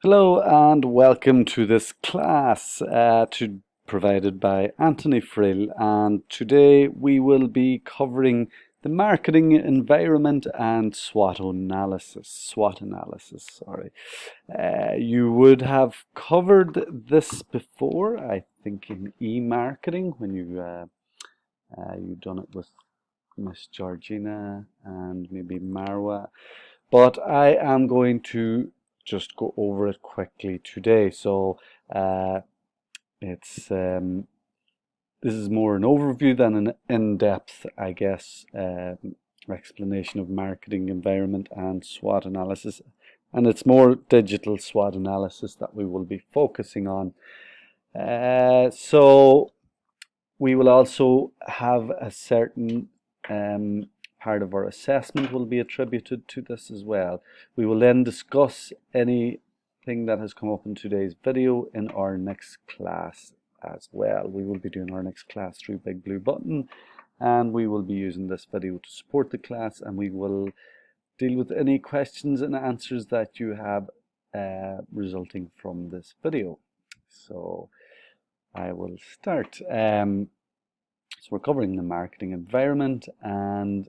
Hello and welcome to this class provided by Anthony Frill, and today we will be covering the marketing environment and SWOT analysis. Sorry. You would have covered this before, I think, in eMarketing when you done it with Miss Georgina and maybe Marwa, but I am going to just go over it quickly today. So it's this is more an overview than an in-depth, I guess, explanation of marketing environment and SWOT analysis, and it's more digital SWOT analysis that we will be focusing on. So we will also have a certain part of our assessment will be attributed to this as well. We will then discuss anything that has come up in today's video in our next class as well. We will be doing our next class through Big Blue Button, and we will be using this video to support the class, and we will deal with any questions and answers that you have resulting from this video. So I will start. So we're covering the marketing environment, and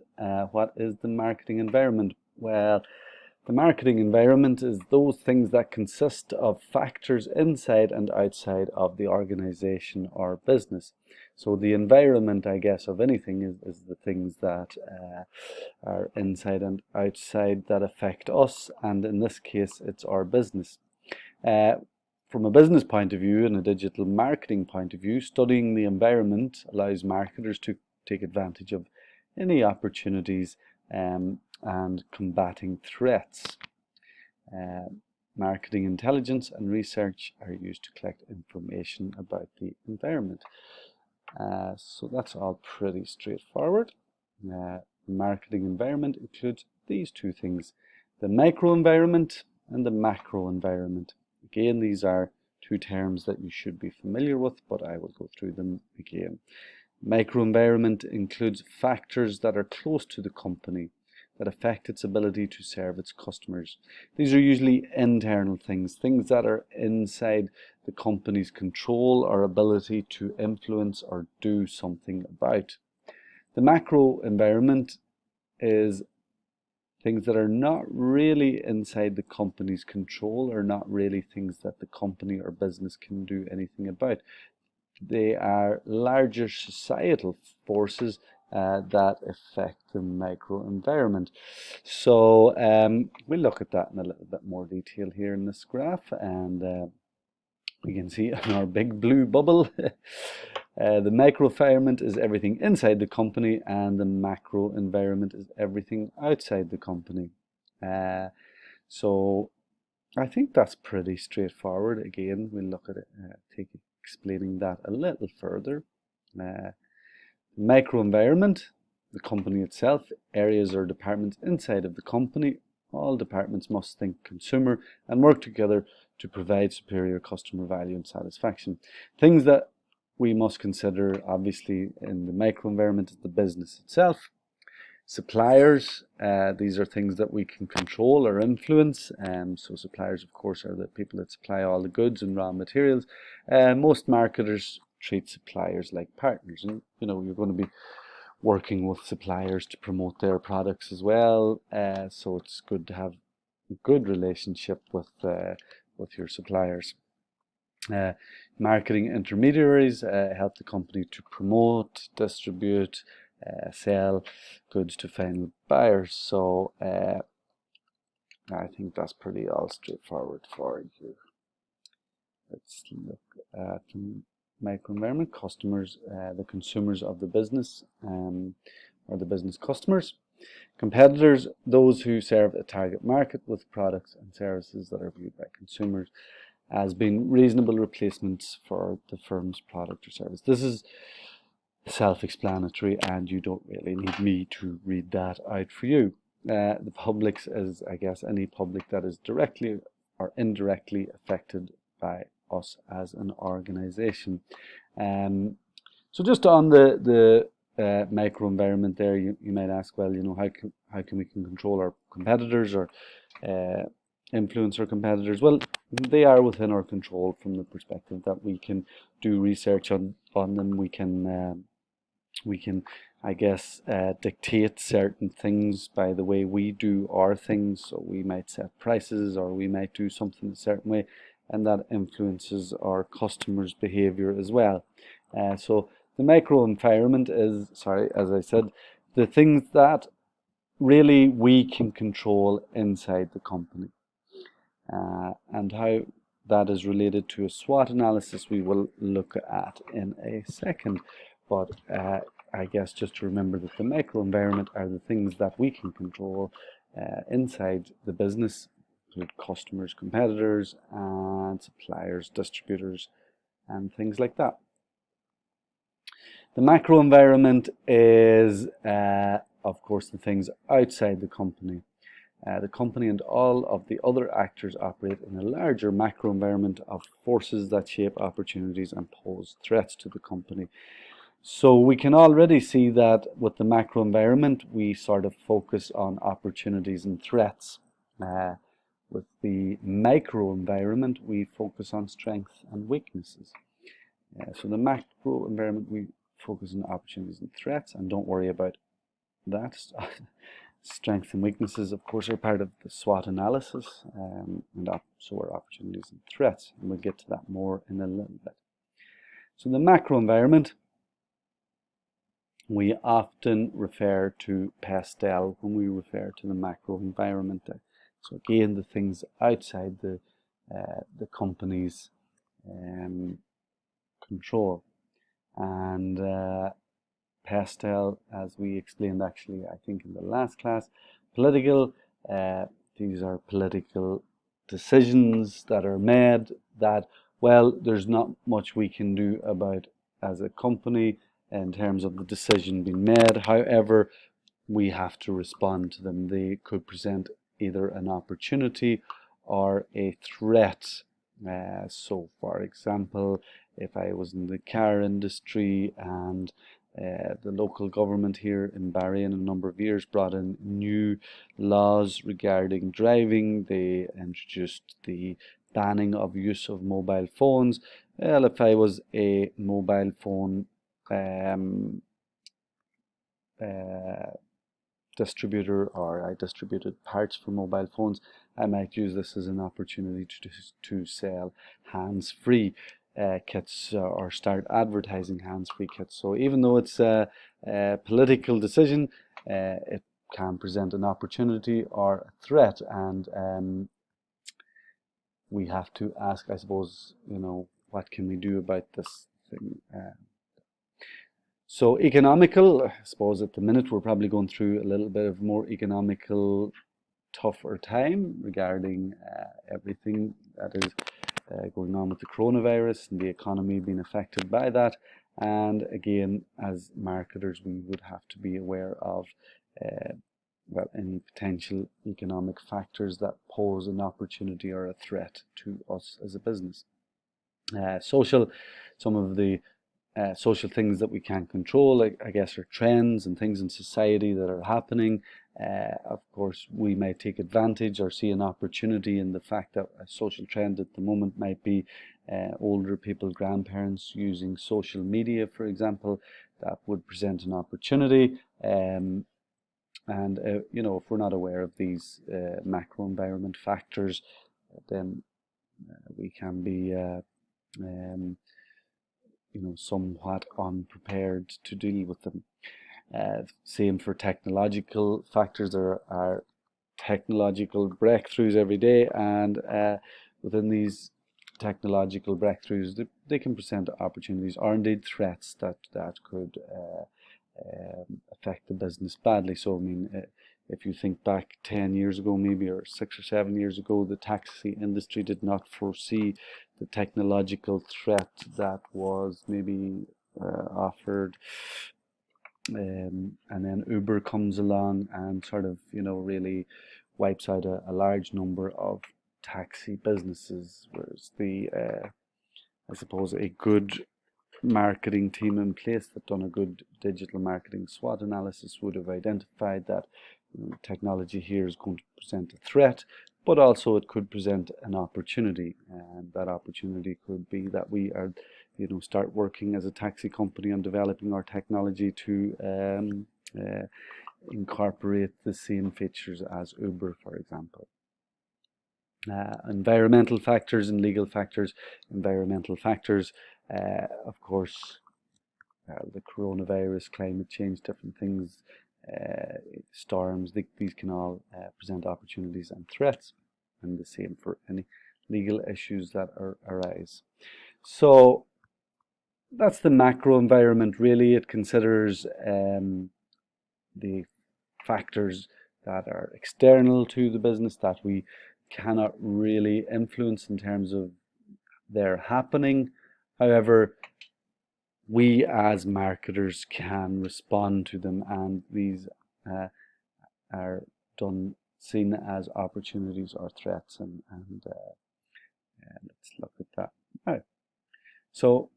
what is the marketing environment? Well, the marketing environment is those things that consist of factors inside and outside of the organization or business. So the environment, I guess, of anything is the things that are inside and outside that affect us, and in this case, it's our business. From a business point of view and a digital marketing point of view, studying the environment allows marketers to take advantage of any opportunities and combating threats. Marketing intelligence and research are used to collect information about the environment. So that's all pretty straightforward. Marketing environment includes these two things: the micro environment and the macro environment. Again, these are two terms that you should be familiar with, but I will go through them again. Microenvironment includes factors that are close to the company that affect its ability to serve its customers. These are usually internal things that are inside the company's control or ability to influence or do something about. The macro environment is things that are not really inside the company's control, or not really things that the company or business can do anything about. They are larger societal forces that affect the microenvironment. So we'll look at that in a little bit more detail here in this graph, and we can see in our big blue bubble the microenvironment is everything inside the company, and the macro environment is everything outside the company. So I think that's pretty straightforward. Again, we'll look at it, explaining that a little further. Microenvironment, the company itself, areas or departments inside of the company. All departments must think consumer and work together to provide superior customer value and satisfaction. Things that we must consider, obviously, in the microenvironment is the business itself. Suppliers, these are things that we can control or influence. So suppliers, of course, are the people that supply all the goods and raw materials. Most marketers treat suppliers like partners, and you're going to be working with suppliers to promote their products as well. So it's good to have a good relationship with your suppliers. Marketing intermediaries help the company to promote, distribute, sell goods to final buyers. So I think that's pretty all straightforward for you. Let's look at the microenvironment. Customers, the consumers of the business, or the business customers. Competitors, those who serve a target market with products and services that are viewed by consumers as being reasonable replacements for the firm's product or service. This is self-explanatory, and you don't really need me to read that out for you. The public is, I guess, any public that is directly or indirectly affected by us as an organization. So just on the microenvironment there, you might ask, well, how can we control our competitors or influence our competitors? Well, they are within our control from the perspective that we can do research on them. We can, I guess, dictate certain things by the way we do our things. So we might set prices, or we might do something a certain way, and that influences our customers' behavior as well. So the micro environment is, sorry, as I said, the things that really we can control inside the company. And how that is related to a SWOT analysis we will look at in a second. But I guess just to remember that the micro environment are the things that we can control inside the business, include customers, competitors, and suppliers, distributors, and things like that. The macro environment is, of course, the things outside the company. The company and all of the other actors operate in a larger macro environment of forces that shape opportunities and pose threats to the company. So we can already see that with the macro environment, we sort of focus on opportunities and threats. With the micro environment, we focus on strengths and weaknesses. So the macro environment, we focus on opportunities and threats, and don't worry about that. Strengths and weaknesses, of course, are part of the SWOT analysis, and so are opportunities and threats, and we'll get to that more in a little bit. So the macro environment, we often refer to pastel when we refer to the macro environment. So again, the things outside the company's control. And pastel, as we explained actually, I think in the last class, political, these are political decisions that are made that, well, there's not much we can do about as a company in terms of the decision being made. However, we have to respond to them. They could present either an opportunity or a threat. So for example, if I was in the car industry and the local government here in Barry in a number of years brought in new laws regarding driving, they introduced the banning of use of mobile phones. Well, if I was a mobile phone distributor, or I distributed parts for mobile phones, I might use this as an opportunity to sell hands-free kits, or start advertising hands-free kits. So even though it's a political decision, it can present an opportunity or a threat, and we have to ask, I suppose, what can we do about this thing? So economical, I suppose at the minute we're probably going through a little bit of more economical, tougher time regarding everything that is going on with the coronavirus and the economy being affected by that. And again, as marketers, we would have to be aware of well, any potential economic factors that pose an opportunity or a threat to us as a business. Social, some of the social things that we can't control, I guess, are trends and things in society that are happening. Of course, we may take advantage or see an opportunity in the fact that a social trend at the moment might be older people, grandparents using social media, for example. That would present an opportunity. And if we're not aware of these macro environment factors, then we can be somewhat unprepared to deal with them. Same for technological factors. There are technological breakthroughs every day, and within these technological breakthroughs, they can present opportunities or indeed threats that could affect the business badly. So I mean, if you think back 10 years ago maybe, or 6 or 7 years ago, the taxi industry did not foresee the technological threat that was maybe offered, and then Uber comes along and sort of really wipes out a large number of taxi businesses, whereas the I suppose a good marketing team in place that done a good digital marketing SWOT analysis would have identified that technology here is going to present a threat, but also it could present an opportunity, and that opportunity could be that we are, start working as a taxi company on developing our technology to incorporate the same features as Uber, for example. Environmental factors and legal factors. Environmental factors, of course, the coronavirus, climate change, different things, storms, these can all present opportunities and threats, and the same for any legal issues that arise. So that's the macro environment. Really, it considers the factors that are external to the business that we cannot really influence in terms of their happening. However, we as marketers can respond to them, and these are seen as opportunities or threats, and let's look at that now. So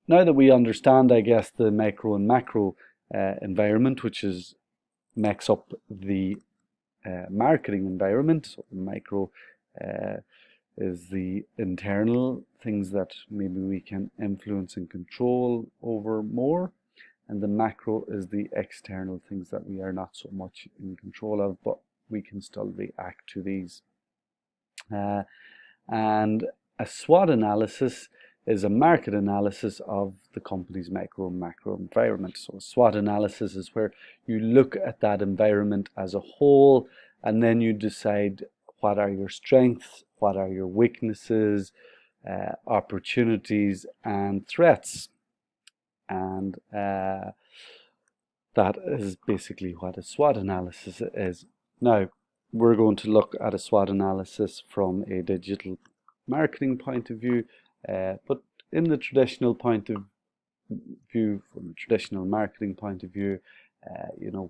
now that we understand, I guess, the micro and macro environment, which makes up the marketing environment. So the micro is the internal things that maybe we can influence and control over more, and the macro is the external things that we are not so much in control of, but we can still react to these. And a SWOT analysis is a market analysis of the company's micro and macro environment. So a SWOT analysis is where you look at that environment as a whole, and then you decide what are your strengths, what are your weaknesses, opportunities and threats. And that is basically what a SWOT analysis is. Now, we're going to look at a SWOT analysis from a digital marketing point of view, but in the traditional point of view, from a traditional marketing point of view,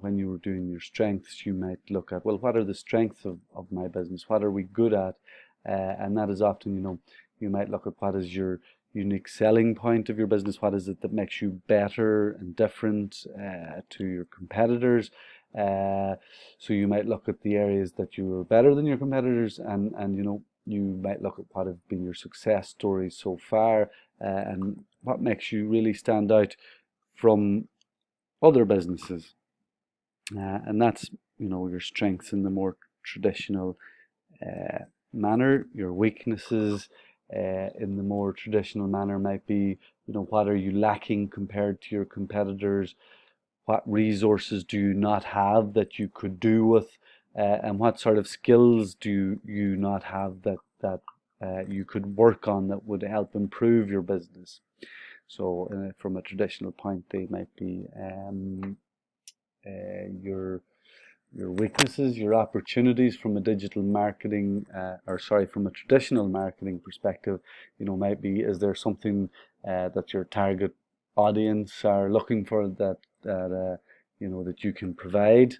when you were doing your strengths, you might look at, well, what are the strengths of my business? What are we good at? And that is often, you might look at what is your unique selling point of your business. What is it that makes you better and different to your competitors? So you might look at the areas that you are better than your competitors, and you might look at what have been your success stories so far, and what makes you really stand out from other businesses. And that's, your strengths in the more traditional manner. Your weaknesses in the more traditional manner might be, what are you lacking compared to your competitors? What resources do you not have that you could do with? And what sort of skills do you not have that you could work on that would help improve your business? So from a traditional point, they might be your weaknesses, your opportunities. From a digital marketing, from a traditional marketing perspective, might be, is there something that your target audience are looking for that you can provide?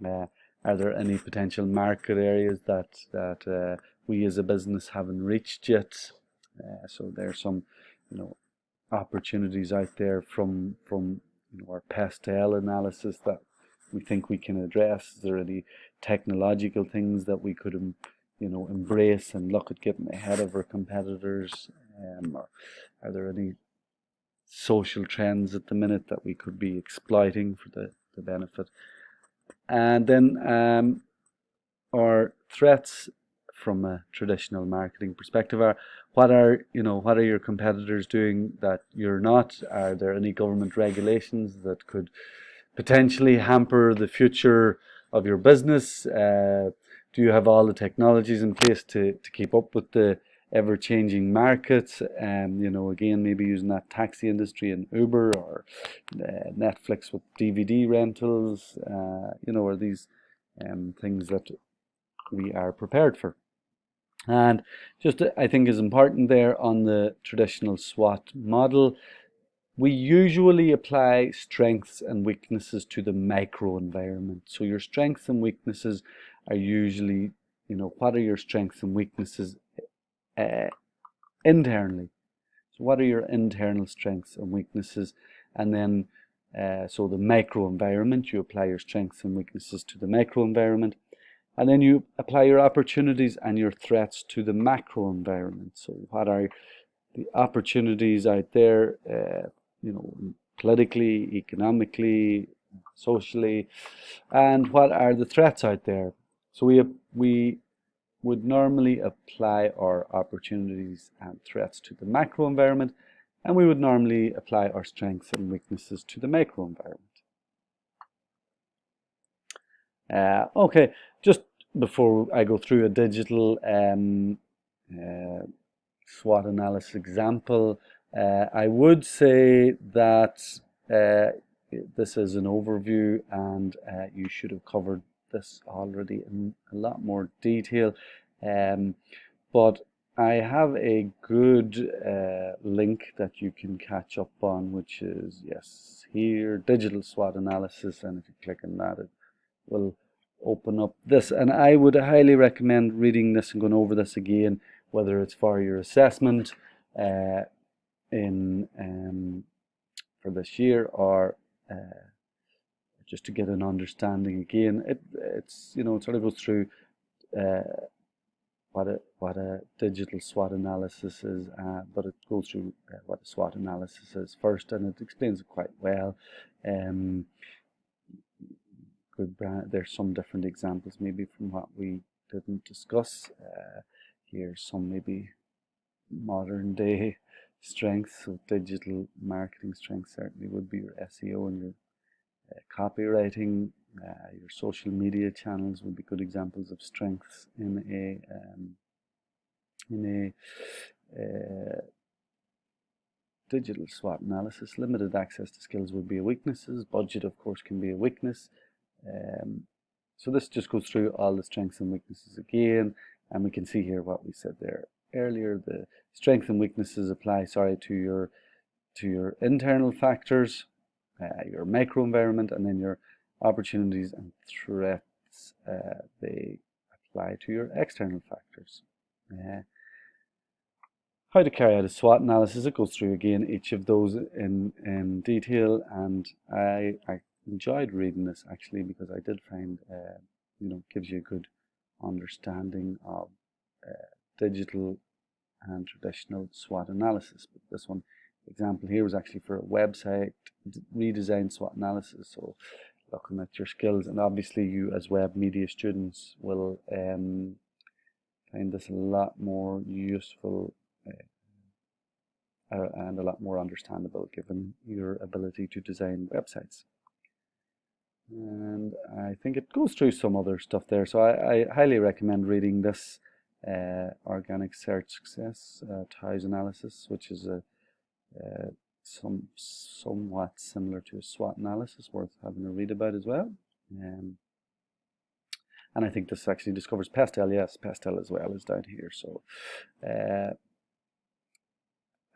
Are there any potential market areas that we as a business haven't reached yet? So there's some, opportunities out there from our pastel analysis that we think we can address. Is there any technological things that we could, embrace and look at getting ahead of our competitors? Or are there any social trends at the minute that we could be exploiting for the benefit? And then our threats from a traditional marketing perspective are, what are your competitors doing that you're not? Are there any government regulations that could potentially hamper the future of your business? Do you have all the technologies in place to keep up with the ever-changing markets? Again, maybe using that taxi industry and Uber, or Netflix with DVD rentals, are these things that we are prepared for. And just, I think, is important there on the traditional SWOT model, we usually apply strengths and weaknesses to the micro environment. So your strengths and weaknesses are usually, what are your strengths and weaknesses internally? So what are your internal strengths and weaknesses? And then, so the micro environment, you apply your strengths and weaknesses to the micro environment. And then you apply your opportunities and your threats to the macro environment. So what are the opportunities out there, politically, economically, socially, and what are the threats out there? So we would normally apply our opportunities and threats to the macro environment, and we would normally apply our strengths and weaknesses to the micro environment. Okay, just before I go through a digital SWOT analysis example, I would say that this is an overview, and you should have covered this already in a lot more detail, but I have a good link that you can catch up on, which is, yes, here, digital SWOT analysis, and if you click on that, it will open up this, and I would highly recommend reading this and going over this again, whether it's for your assessment for this year, or just to get an understanding again. It's it sort of goes through what a digital SWOT analysis is, but it goes through what a SWOT analysis is first, and it explains it quite well. There's some different examples maybe from what we didn't discuss. Here's some maybe modern day strengths. So digital marketing strengths certainly would be your SEO and your copywriting. Your social media channels would be good examples of strengths in a digital SWOT analysis. Limited access to skills would be a weaknesses. Budget, of course, can be a weakness. So this just goes through all the strengths and weaknesses again, and we can see here what we said there earlier. The strengths and weaknesses apply, to your internal factors, your micro environment, and then your opportunities and threats, they apply to your external factors. How to carry out a SWOT analysis, it goes through again each of those in detail, and I enjoyed reading this actually, because I did find gives you a good understanding of digital and traditional SWOT analysis. But this one example here was actually for a website redesign SWOT analysis, so looking at your skills, and obviously you as web media students will find this a lot more useful and a lot more understandable given your ability to design websites. And I think it goes through some other stuff there, so I highly recommend reading this organic search success ties analysis, which is somewhat similar to a SWOT analysis, worth having a read about as well. And I think this actually discovers Pastel. Yes, Pastel as well is down here. So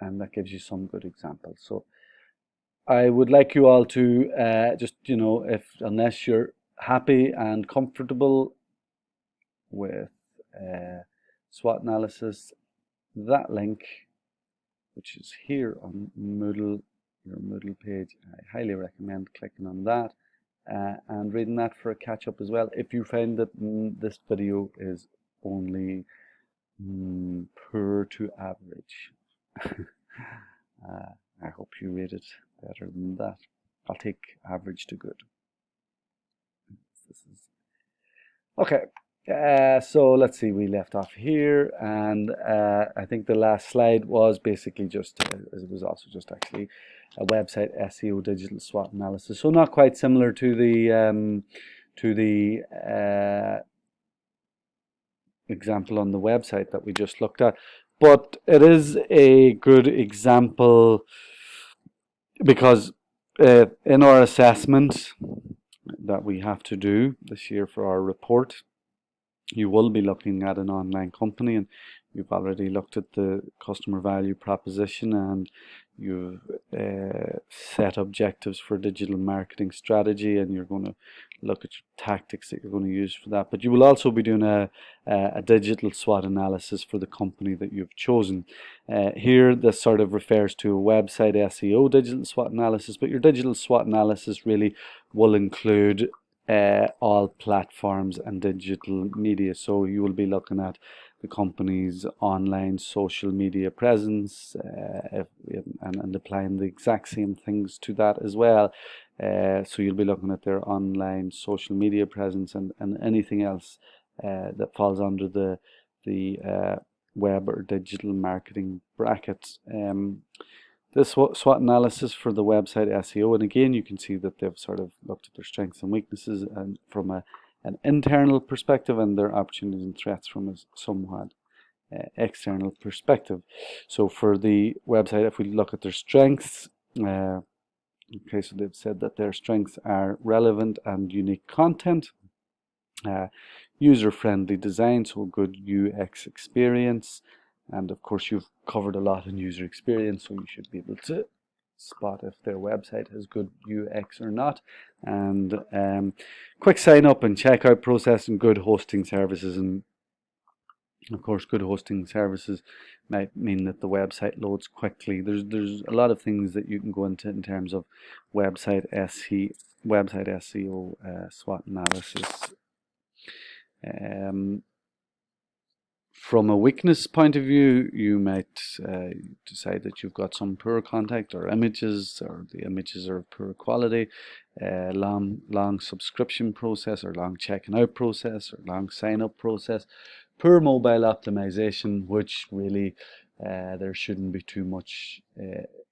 and that gives you some good examples. So I would like you all to just, unless you're happy and comfortable with SWOT analysis, that link, which is here on Moodle, your Moodle page, I highly recommend clicking on that and reading that for a catch-up as well. If you find that this video is only poor to average, I hope you rate it better than that. I'll take average to good. Okay. So let's see, we left off here, and I think the last slide was basically just, it was also just actually a website SEO digital SWOT analysis. So not quite similar to the example on the website that we just looked at, but it is a good example because in our assessment that we have to do this year for our report, you will be looking at an online company, and you've already looked at the customer value proposition, and you've set objectives for digital marketing strategy, and you're going to look at your tactics that you're going to use for that. But you will also be doing a digital SWOT analysis for the company that you've chosen. Here, this sort of refers to a website SEO digital SWOT analysis, but your digital SWOT analysis really will include all platforms and digital media. So you will be looking at the company's online social media presence, and applying the exact same things to that as well. So you'll be looking at their online social media presence, and anything else that falls under the web or digital marketing bracket. This SWOT analysis for the website SEO, and again you can see that they've sort of looked at their strengths and weaknesses and from an internal perspective, and their opportunities and threats from a somewhat external perspective. So for the website, if we look at their strengths, okay, so they've said that their strengths are relevant and unique content, user-friendly design, so good UX experience, and of course you've covered a lot in user experience, so you should be able to spot if their website has good UX or not. And quick sign up and checkout process, and good hosting services. And of course, good hosting services might mean that the website loads quickly. There's a lot of things that you can go into in terms of website SEO SWOT analysis. From a weakness point of view, you might decide that you've got some poor contact or images, or the images are of poor quality, long subscription process, or long checking out process, or long sign up process, poor mobile optimization, which really there shouldn't be too much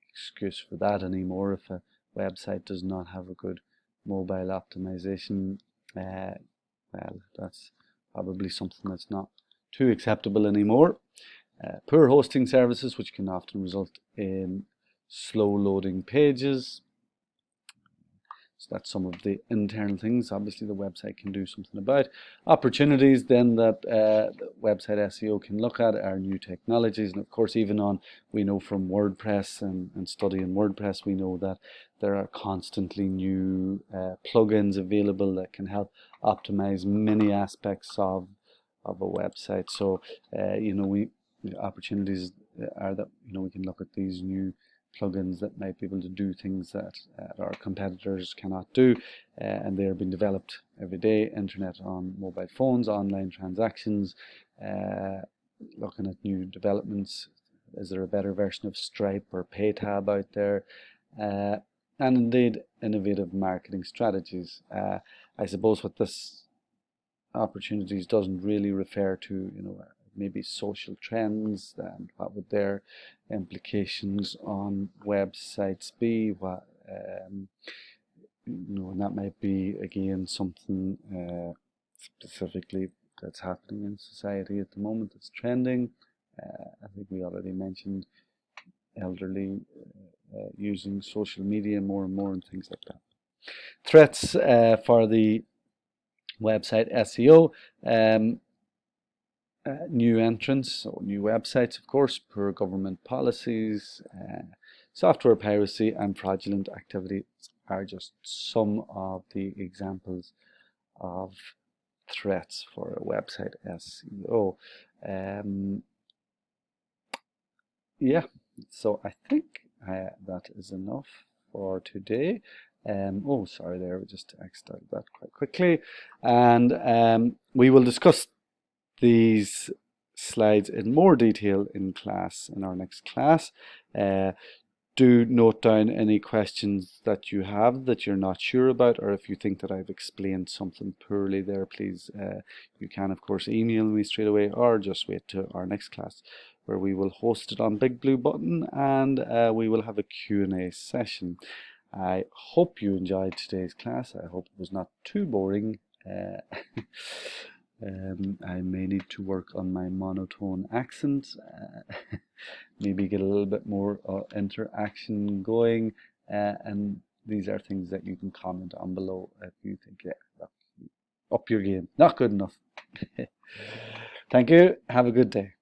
excuse for that anymore. If a website does not have a good mobile optimization, well, that's probably something that's not too acceptable anymore. Poor hosting services, which can often result in slow loading pages. So that's some of the internal things obviously the website can do something about. Opportunities then that the website SEO can look at are new technologies, and of course even on, we know from WordPress and studying WordPress, we know that there are constantly new plugins available that can help optimize many aspects of a website. So opportunities are that we can look at these new plugins that might be able to do things that our competitors cannot do, and they are being developed every day. Internet on mobile phones, online transactions, looking at new developments. Is there a better version of Stripe or PayTab out there? And indeed innovative marketing strategies. I suppose what this opportunities doesn't really refer to maybe social trends, and what would their implications on websites be, what and that might be again something specifically that's happening in society at the moment that's trending. I think we already mentioned elderly using social media more and more and things like that. Threats for the website SEO. New entrants or new websites, of course, poor government policies, software piracy, and fraudulent activity are just some of the examples of threats for a website SEO. Yeah, so I think that is enough for today. Oh, sorry, there, we just exited that quite quickly. And we will discuss these slides in more detail in our next class. Do note down any questions that you have that you're not sure about, or if you think that I've explained something poorly there, please, you can of course email me straight away, or just wait to our next class where we will host it on Big Blue Button, and we will have a Q&A session. I hope you enjoyed today's class. I hope it was not too boring. I may need to work on my monotone accent, maybe get a little bit more interaction going, and these are things that you can comment on below if you think, yeah, up your game, not good enough. Thank you, have a good day.